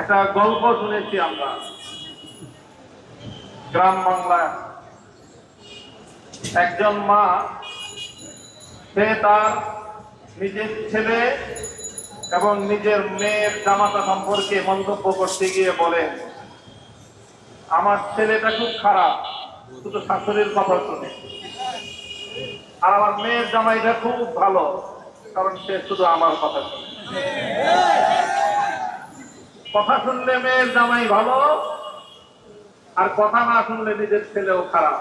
একটা গল্প শুনেছি আমরা গ্রাম বাংলায়। একজন মা, সে তার নিজের ছেলে এবং নিজের মেয়ের জামাতা সম্পর্কে মন্তব্য করতে গিয়ে বলেন, আমার ছেলেটা খুব খারাপ, শুধু শাশুড়ির কথা শুনে, আর আমার মেয়ের জামাইটা খুব ভালো, কারণ সে শুধু আমার কথা শুনে। কথা শুনলে মেয়ের জামাই ভালো, আর কথা না শুনলে নিজের ছেলেও খারাপ।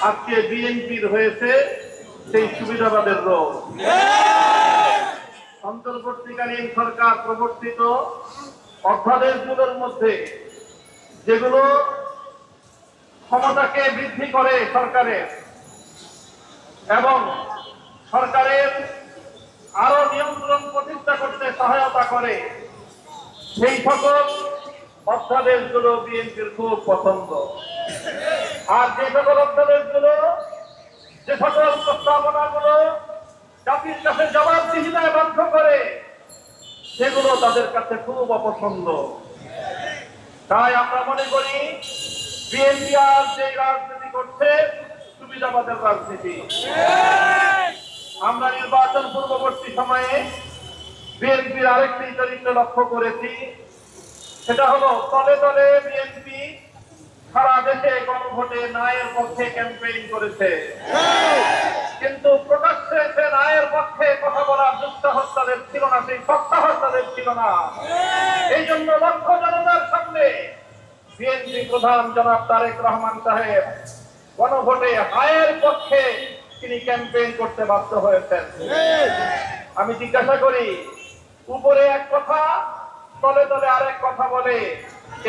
আজকে বিএনপির হয়েছে সেই সুবিধাবাদের রোগ। অন্তর্বর্তীকালীন সরকার প্রবর্তিত অধ্যাদেশগুলোর মধ্যে যেগুলো ক্ষমতাকে বৃদ্ধি করে সরকারের এবং সরকারের আরো নিয়ন্ত্রণ প্রতিষ্ঠা করতে সহায়তা করে, সেই সকল অধ্যাদেশগুলো বিএনপির খুব পছন্দ। আর যে সকল অধ্যাদেশগুলো, যে সকল প্রস্তাবনাগুলো জাতির কাছে জবাবদিহিতায় বাধ্য করে, সেগুলো তাদের কাছে খুব অপছন্দ। তাই আমরা মনে করি বিএনপি আর যে রাজনীতি করছে সুবিধাবাদের রাজনীতি। আমরা নির্বাচন পূর্ববর্তী সময়ে বিএনপির আরেকটি চরিত্র লক্ষ্য করেছি, সেটা হলো দলে দলে বিএনপি সারা দেশে গণভোটে ন্যায়ের পক্ষে ক্যাম্পেইন করেছে, কিন্তু প্রকাশ্যে সে ন্যায়ের পক্ষে কথা বলার দুঃসাহস তাদের ছিল না, সেই সপ্তাহস তাদের ছিল না। এই জন্য লক্ষ জনতার সামনে বিএনপি প্রধান জনাব তারেক রহমান সাহেব গণভোটে হায়ের পক্ষে তিনি ক্যাম্পেইন করতে বাধ্য হয়েছেন। আমি জিজ্ঞাসা করি, উপরে এক কথা, তলে তলে আরেক কথা বলে,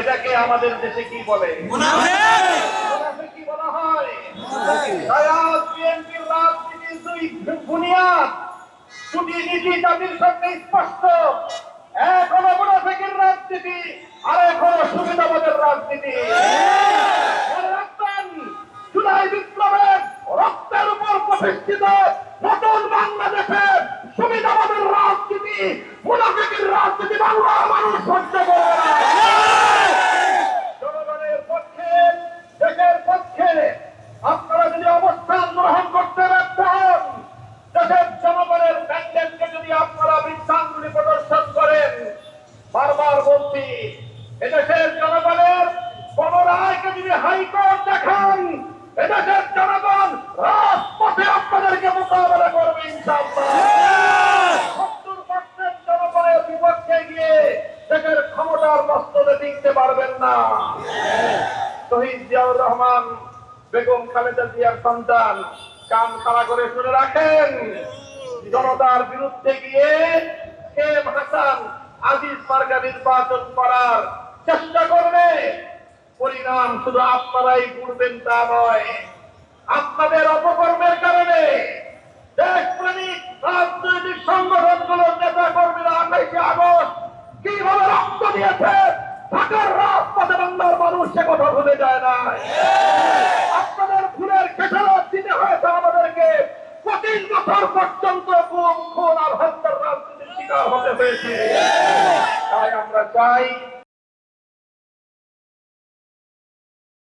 এটাকে আমাদের দেশে কি বলে? কি বলা হয়? বিএনপির রাজনীতির দুই বুনিয়াদ, দুটি নীতি জাতির সামনে স্পষ্ট। এক হলো মুনাফিকের রাজনীতি, আর এক হলো সুবিধাবাদের রাজনীতি। জুলাই বিপ্লবের রক্তের উপর প্রতিষ্ঠিত নতুন বাংলাদেশের সুবিধাবাদের রাজনীতি, মুনাফিকের রাজনীতি বাংলার মানুষ সহ্য করে না। জনগণের পক্ষে, দেশের পক্ষে আপনারা যদি অবস্থান গ্রহণ করতে ব্যর্থ হন, দেশের জনগণের ম্যান্ডেটকে যদি আপনারা বৃদ্ধাঙ্গুলি প্রদর্শন করেন, বারবার বলছি, এদেশের জনগণের কোন রায়কে যদি হাইকোর্ট দেখান, এদেশের জনগণ রাজপথে আপনাদেরকে মোকাবেলা করবে ইনশাআল্লাহ। 70% জনগণের বিপক্ষে গিয়ে দেশের ক্ষমতার মস্তদে টিকতে পারবেন না। শহীদ জিয়াউর রহমান, বেগম খালেদা জিয়ার সন্তান, কান খাড়া করে শুনে রাখেন, জনতার বিরুদ্ধে গিয়ে এম হাসান আজিজ মার্কা নির্বাচন করার চেষ্টা করবে, পরিণাম শুধু আপনারাই ঘুরবেন তা নয়, আপনাদের অপকর্মের কারণে দেশপ্রেমিক রাজনৈতিক সংগঠনগুলোর নেতা কর্মীরা 28 আগস্ট কিভাবে রক্ত দিয়েছে ঢাকার রাজপথে বাংলার মানুষ সে কথা ভুলে যায় না। আপনাদের ফুলের খেসারত দিতে হয়েছে আমাদেরকে, 25 বছর পর্যন্ত গুম খুন আর হত্যার রাজনীতির শিকার হতে হয়েছে। তাই আমরা চাই